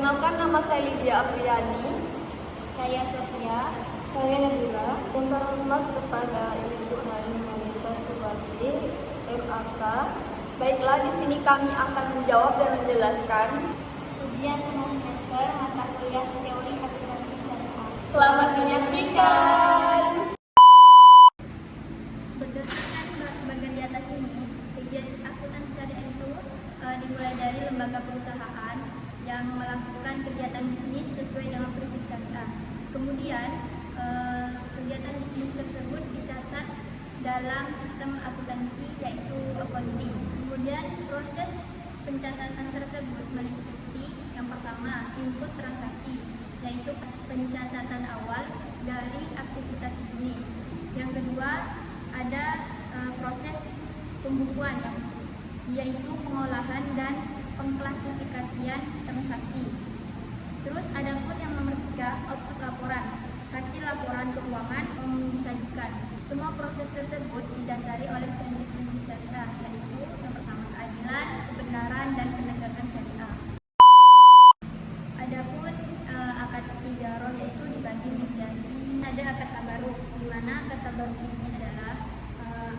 Perkenalkan, nama saya Lydia Apriani. Saya Sofia. Saya Nabila. Yang terhormat kepada Ibu Halim Wanita sebagai MAK. Baiklah, di sini kami akan menjawab dan menjelaskan Ujian tengah semester mata kuliah teori akuntansi syariah. Selamat menyaksikan. Berdasarkan bagian di atas ini, kegiatan akuntansi syariah itu dimulai dari lembaga perusahaan yang melakukan kegiatan bisnis sesuai dengan prinsip syariah. Kemudian kegiatan bisnis tersebut dicatat dalam sistem akuntansi yaitu accounting. Kemudian proses pencatatan tersebut meliputi yang pertama input transaksi, yaitu pencatatan awal dari aktivitas bisnis. Yang kedua ada proses pembukuan, yaitu pengolahan dan pengklasifikasian transaksi. Terus ada pun yang nomor 3, output laporan, hasil laporan keuangan yang disajikan. Semua proses tersebut didasari oleh prinsip-prinsip syariah, yaitu yang pertama keadilan, kebenaran, dan penegakan syariah. Adapun akad tijarah yaitu dibagi menjadi ada akad tabaruk, di mana akad tabaruk ini adalah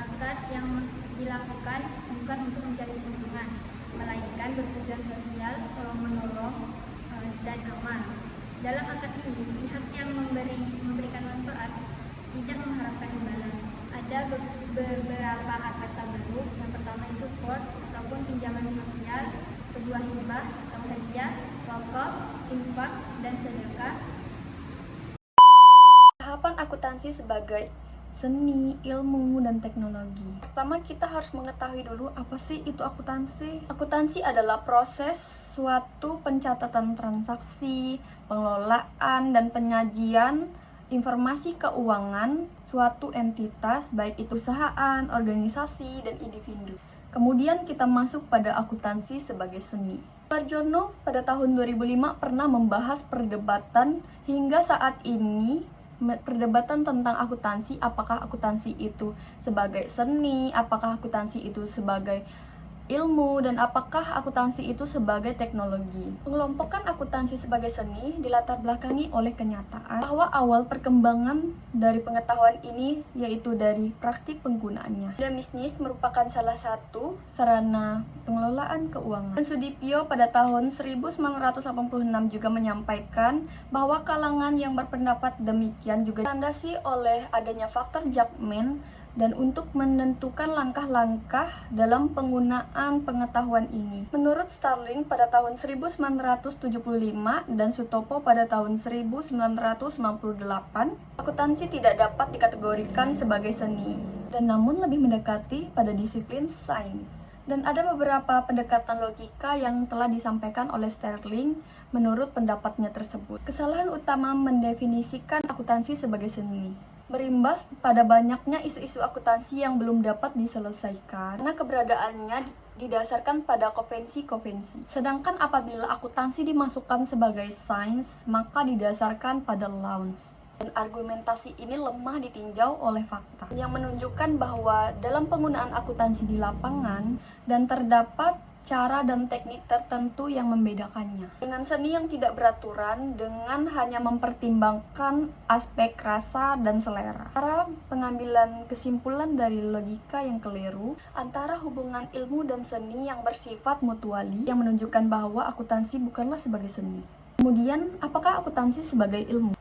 akad yang dilakukan bukan untuk mencari keuntungan, melainkan bertujuan sosial, tolong menolong dan aman. Dalam akad ini pihak yang memberikan manfaat tidak mengharapkan imbalan. Ada beberapa akad tabaruk. Yang pertama itu qard ataupun pinjaman sosial, kedua hibah atau hadiah, wakaf, infak, dan sedekah. Tahapan akuntansi sebagai seni, ilmu, dan teknologi. Pertama, kita harus mengetahui dulu apa sih itu akuntansi. Akuntansi adalah proses suatu pencatatan transaksi, pengelolaan, dan penyajian informasi keuangan suatu entitas, baik itu perusahaan, organisasi, dan individu. Kemudian kita masuk pada akuntansi sebagai seni. Sarjono pada tahun 2005 pernah membahas perdebatan hingga saat ini, perdebatan tentang akuntansi, apakah akuntansi itu sebagai seni, apakah akuntansi itu sebagai ilmu, dan apakah akuntansi itu sebagai teknologi. Pengelompokan akuntansi sebagai seni dilatar belakangi oleh kenyataan bahwa awal perkembangan dari pengetahuan ini yaitu dari praktik penggunaannya. Dan bisnis merupakan salah satu sarana pengelolaan keuangan. Dan Sudipyo pada tahun 1986 juga menyampaikan bahwa kalangan yang berpendapat demikian juga ditandasi oleh adanya faktor Jackman dan untuk menentukan langkah-langkah dalam penggunaan pengetahuan ini. Menurut Starling pada tahun 1975 dan Sutopo pada tahun 1998, akuntansi tidak dapat dikategorikan sebagai seni, dan namun lebih mendekati pada disiplin sains. Dan ada beberapa pendekatan logika yang telah disampaikan oleh Starling menurut pendapatnya tersebut. Kesalahan utama mendefinisikan akuntansi sebagai seni berimbas pada banyaknya isu-isu akuntansi yang belum dapat diselesaikan karena keberadaannya didasarkan pada konvensi-konvensi. Sedangkan apabila akuntansi dimasukkan sebagai sains, maka didasarkan pada laws. Dan argumentasi ini lemah ditinjau oleh fakta yang menunjukkan bahwa dalam penggunaan akuntansi di lapangan dan terdapat cara dan teknik tertentu yang membedakannya. Dengan seni yang tidak beraturan, dengan hanya mempertimbangkan aspek rasa dan selera. Cara pengambilan kesimpulan dari logika yang keliru antara hubungan ilmu dan seni yang bersifat mutuali yang menunjukkan bahwa akuntansi bukanlah sebagai seni. Kemudian, apakah akuntansi sebagai ilmu?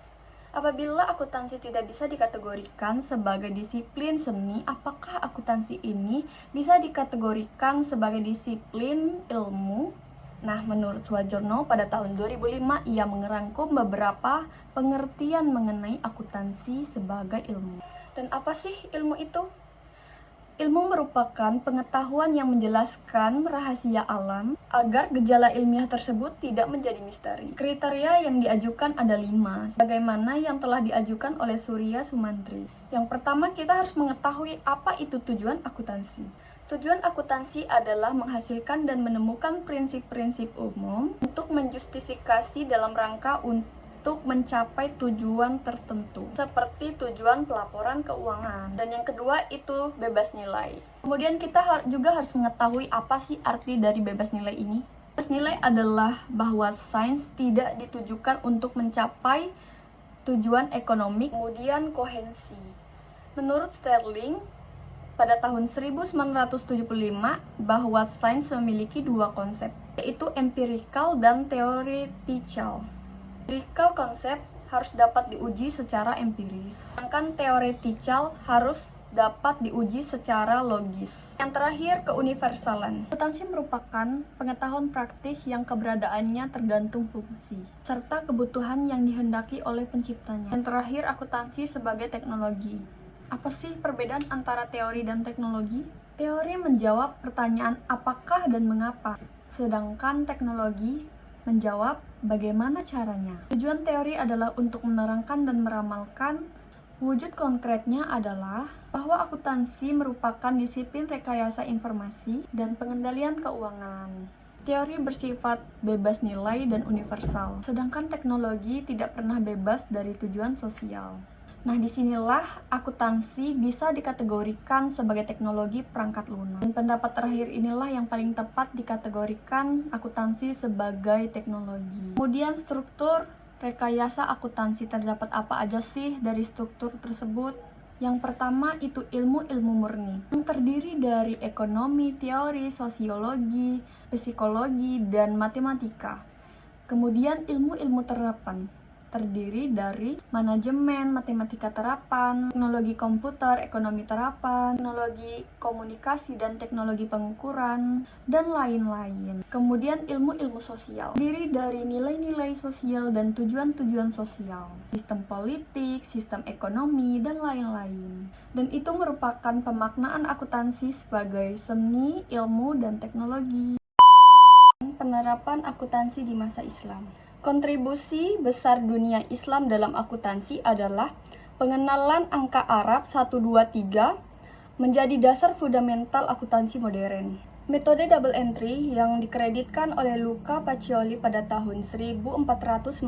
Apabila akuntansi tidak bisa dikategorikan sebagai disiplin seni, apakah akuntansi ini bisa dikategorikan sebagai disiplin ilmu? Nah, menurut Sarjono pada tahun 2005, ia mengerangkum beberapa pengertian mengenai akuntansi sebagai ilmu. Dan apa sih ilmu itu? Ilmu merupakan pengetahuan yang menjelaskan rahasia alam agar gejala ilmiah tersebut tidak menjadi misteri. Kriteria yang diajukan ada 5, sebagaimana yang telah diajukan oleh Surya Sumantri. Yang pertama, kita harus mengetahui apa itu tujuan akuntansi. Tujuan akuntansi adalah menghasilkan dan menemukan prinsip-prinsip umum untuk menjustifikasi dalam rangka untuk mencapai tujuan tertentu, seperti tujuan pelaporan keuangan. Dan yang kedua itu bebas nilai. Kemudian kita juga harus mengetahui apa sih arti dari bebas nilai ini. Asas nilai adalah bahwa sains tidak ditujukan untuk mencapai tujuan ekonomi, kemudian kohensi. Menurut Sterling, pada tahun 1975 bahwa sains memiliki dua konsep, yaitu empirical dan theoretical. Empirical konsep harus dapat diuji secara empiris, sedangkan theoretical harus dapat diuji secara logis. Yang terakhir, keuniversalan. Akuntansi merupakan pengetahuan praktis yang keberadaannya tergantung fungsi, serta kebutuhan yang dihendaki oleh penciptanya. Yang terakhir, akuntansi sebagai teknologi. Apa sih perbedaan antara teori dan teknologi? Teori menjawab pertanyaan apakah dan mengapa, sedangkan teknologi menjawab bagaimana caranya. Tujuan teori adalah untuk menerangkan dan meramalkan. Wujud konkretnya adalah bahwa akuntansi merupakan disiplin rekayasa informasi dan pengendalian keuangan. Teori bersifat bebas nilai dan universal, sedangkan teknologi tidak pernah bebas dari tujuan sosial. Nah, disinilah akuntansi bisa dikategorikan sebagai teknologi perangkat lunak. Dan pendapat terakhir inilah yang paling tepat dikategorikan akuntansi sebagai teknologi. Kemudian struktur rekayasa akuntansi, terdapat apa aja sih dari struktur tersebut? Yang pertama itu ilmu-ilmu murni, yang terdiri dari ekonomi, teori, sosiologi, psikologi, dan matematika. Kemudian ilmu-ilmu terapan, terdiri dari manajemen, matematika terapan, teknologi komputer, ekonomi terapan, teknologi komunikasi dan teknologi pengukuran, dan lain-lain. Kemudian ilmu-ilmu sosial, terdiri dari nilai-nilai sosial dan tujuan-tujuan sosial, sistem politik, sistem ekonomi, dan lain-lain. Dan itu merupakan pemaknaan akuntansi sebagai seni, ilmu, dan teknologi. Penerapan akuntansi di masa Islam. Kontribusi besar dunia Islam dalam akuntansi adalah pengenalan angka Arab 123 menjadi dasar fundamental akuntansi modern. Metode double entry yang dikreditkan oleh Luca Pacioli pada tahun 1494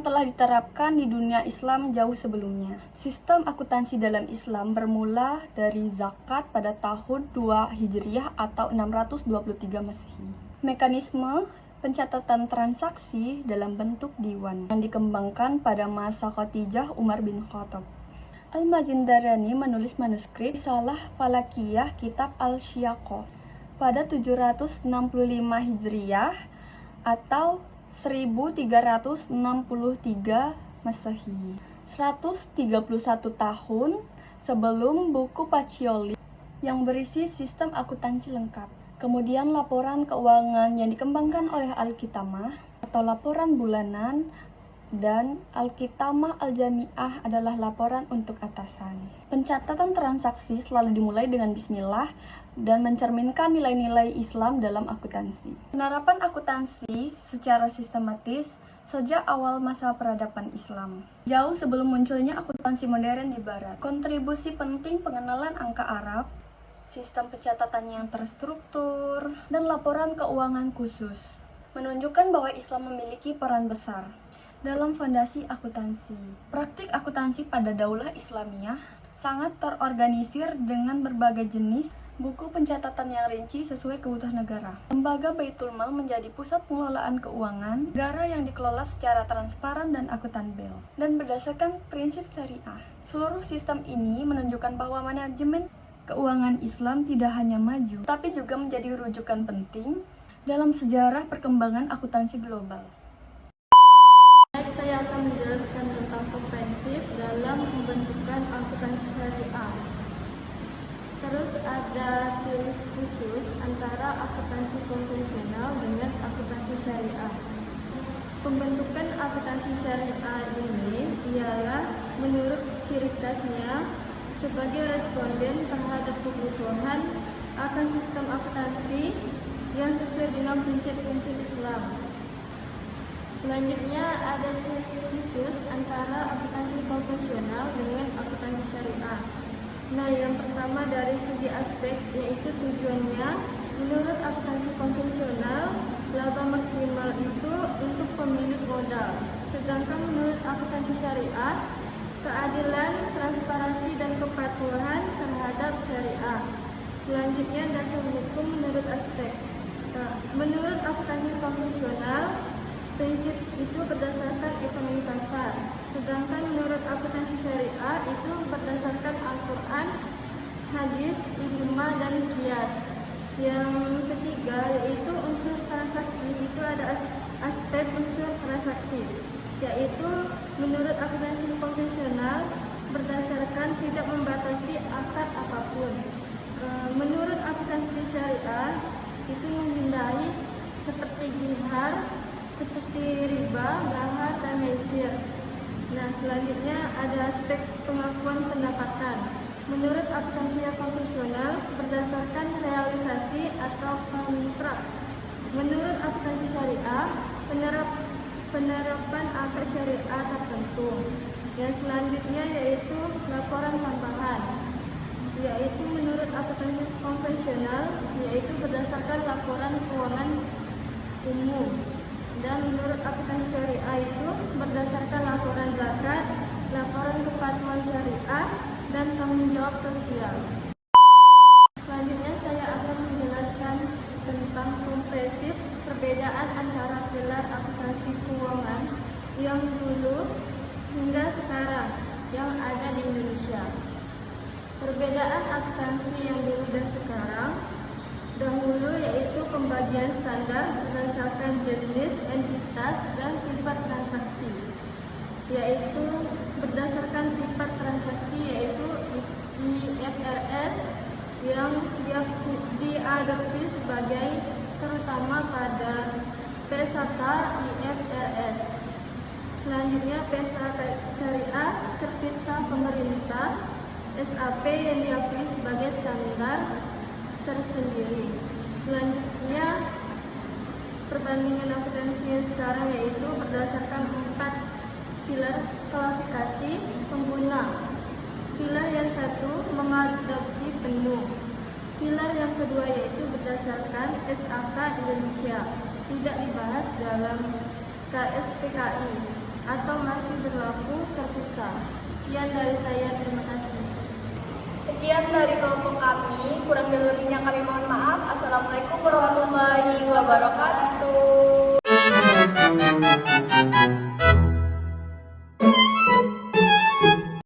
telah diterapkan di dunia Islam jauh sebelumnya. Sistem akuntansi dalam Islam bermula dari zakat pada tahun 2 Hijriah atau 623 Masehi. Mekanisme pencatatan transaksi dalam bentuk diwan yang dikembangkan pada masa Khadijah Umar bin Khattab. Al-Mazindarani menulis manuskrip Risalah Falakiyah Kitab Al-Syiaqah pada 765 Hijriah atau 1363 Masehi, 131 tahun sebelum buku Pacioli yang berisi sistem akuntansi lengkap. Kemudian laporan keuangan yang dikembangkan oleh Al-Kitamah atau laporan bulanan, dan Al-Kitamah Al-Jami'ah adalah laporan untuk atasan. Pencatatan transaksi selalu dimulai dengan bismillah dan mencerminkan nilai-nilai Islam dalam akuntansi. Penerapan akuntansi secara sistematis sejak awal masa peradaban Islam, jauh sebelum munculnya akuntansi modern di Barat. Kontribusi penting pengenalan angka Arab, sistem pencatatan yang terstruktur, dan laporan keuangan khusus menunjukkan bahwa Islam memiliki peran besar dalam fondasi akuntansi. Praktik akuntansi pada Daulah Islamiyah sangat terorganisir dengan berbagai jenis buku pencatatan yang rinci sesuai kebutuhan negara. Lembaga Baitul Mal menjadi pusat pengelolaan keuangan negara yang dikelola secara transparan dan akuntabel dan berdasarkan prinsip syariah. Seluruh sistem ini menunjukkan bahwa manajemen keuangan Islam tidak hanya maju, tapi juga menjadi rujukan penting dalam sejarah perkembangan akuntansi global. Baik, saya akan menjelaskan tentang prinsip dalam pembentukan akuntansi syariah. Terus ada ciri khusus antara akuntansi konvensional dengan akuntansi syariah. Pembentukan akuntansi syariah ini ialah menurut ciri khasnya sebagai responden terhadap kebutuhan akan sistem akuntansi yang sesuai dengan prinsip-prinsip Islam. Selanjutnya ada ciri khusus antara akuntansi konvensional dengan akuntansi syariah. Nah, yang pertama dari segi aspek yaitu tujuannya. Menurut akuntansi konvensional, laba maksimal itu untuk pemilik modal. Sedangkan menurut akuntansi syariah, keadilan, transparansi, dan kepatuhan terhadap syariah. Selanjutnya dasar hukum menurut aspek. Nah, menurut akuntansi konvensional, prinsip itu berdasarkan ekonomi pasar. Sedangkan menurut akuntansi syariah itu berdasarkan Al-Quran, hadis, ijma, dan qiyas. Yang ketiga yaitu unsur transaksi, itu ada aspek unsur transaksi, yaitu menurut akuntansi konvensional berdasarkan tidak membatasi akad apapun. Menurut akuntansi syariah itu menghindari seperti gihar, seperti riba, lahar, dan mesir. Nah, selanjutnya ada aspek pengakuan pendapatan. Menurut akuntansi konvensional berdasarkan realisasi atau kontrak. Menurut akuntansi syariah penerapan akad syariah tertentu. Yang selanjutnya yaitu laporan tambahan, yaitu menurut akuntansi konvensional yaitu berdasarkan laporan keuangan umum. Dan menurut akuntansi syariah itu berdasarkan laporan zakat, laporan kepatuhan syariah, dan tanggung jawab sosial. Selanjutnya saya akan menjelaskan tentang komprehensif perbedaan antara pilar akuntansi keuangan yang dulu hingga sekarang yang ada di Indonesia. Perbedaan akuntansi yang dulu dan sekarang, dahulu yaitu pembagian standar berdasarkan jenis, entitas, dan sifat transaksi, yaitu berdasarkan sifat transaksi yaitu IFRS yang diadopsi sebagai terutama pada P1 IFRS. Selanjutnya P1 syariah terpisah pemerintah, SAP yang diakui sebagai standar tersendiri. Selanjutnya perbandingan akuntansi yang sekarang yaitu berdasarkan 4 pilar kualifikasi pengguna. Pilar yang satu mengadopsi penuh. Pilar yang kedua yaitu berdasarkan SAK Indonesia, tidak dibahas dalam KSPKI atau masih berlaku terpisah. Sekian dari saya, terima kasih. Sekian dari kelompok kami, kurang dan lebihnya kami mohon maaf. Assalamualaikum warahmatullahi wabarakatuh.